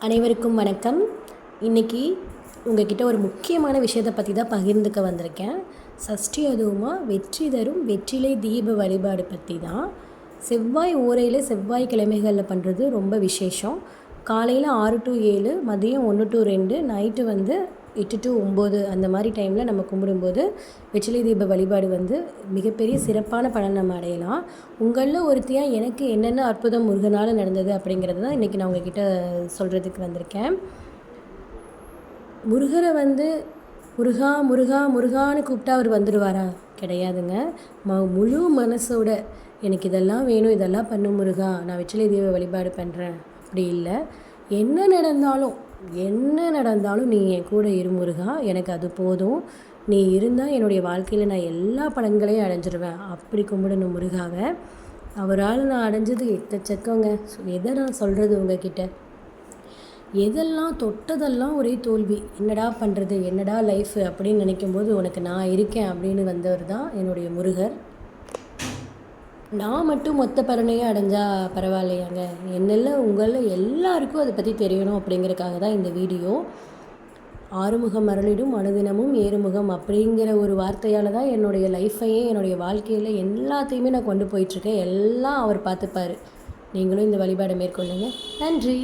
அனைவருக்கும் வணக்கம். இன்றைக்கி உங்ககிட்ட ஒரு முக்கியமான விஷயத்தை பற்றி தான் பகிர்ந்துக்க வந்திருக்கேன். சஷ்டி அதுவுமாக வெற்றி தரும் வெற்றிலை தீப வழிபாடு பற்றி தான். செவ்வாய் ஓரையில் செவ்வாய் கிழமைகளில் பண்ணுறது ரொம்ப விசேஷம். காலையில் 6 to 7, மதியம் 1 to 2, நைட்டு 8 to 9 அந்த மாதிரி டைமில் நம்ம கும்பிடும்போது வெற்றிலை தீப வழிபாடு மிகப்பெரிய சிறப்பான பலன் நம்ம அடையலாம். உங்களில் ஒருத்தியாக எனக்கு என்னென்ன அற்புதம் முருகனால் நடந்தது அப்படிங்கிறது தான் இன்றைக்கி நான் உங்ககிட்ட சொல்கிறதுக்கு வந்திருக்கேன். முருகரை முருகா முருகா முருகான்னு கூப்பிட்டா அவர் வந்துடுவாரா? கிடையாதுங்க. முழு மனசோட எனக்கு இதெல்லாம் வேணும், இதெல்லாம் பண்ணும் முருகா, நான் வெற்றிலை தீப வழிபாடு பண்ணுறேன் அப்படி இல்லை. என்ன நடந்தாலும் நீ என் கூட இரு முருகா, எனக்கு அது போதும். நீ இருந்தால் என்னுடைய வாழ்க்கையில் நான் எல்லா பலன்களையும் அடைஞ்சிருவேன் அப்படி கும்பிடணும் முருகாவை. அவரால் நான் அடைஞ்சது எக்கச்சக்கங்க. எதை நான் சொல்கிறது உங்ககிட்ட? எதெல்லாம் தொட்டதெல்லாம் ஒரே தோல்வி. என்னடா பண்ணுறது, என்னடா லைஃபு அப்படின்னு நினைக்கும்போது உனக்கு நான் இருக்கேன் அப்படின்னு வந்தவர் தான் என்னுடைய முருகர். நான் மட்டும் மொத்த பலனையும் அடைஞ்சால் பரவாயில்லையாங்க, என்னில் உங்களில் எல்லாருக்கும் அதை பற்றி தெரியணும் அப்படிங்கிறதுக்காக தான் இந்த வீடியோ. ஆறுமுகம் அருளிடும் அனுதினமும் ஏறுமுகம் அப்படிங்கிற ஒரு வார்த்தையால் தான் என்னுடைய லைஃப்பையே, என்னுடைய வாழ்க்கையில் எல்லாத்தையுமே நான் கொண்டு போயிட்டுருக்கேன். எல்லாம் அவர் பார்த்துப்பார். நீங்களும் இந்த வழிபாடை மேற்கொள்ளுங்க. நன்றி.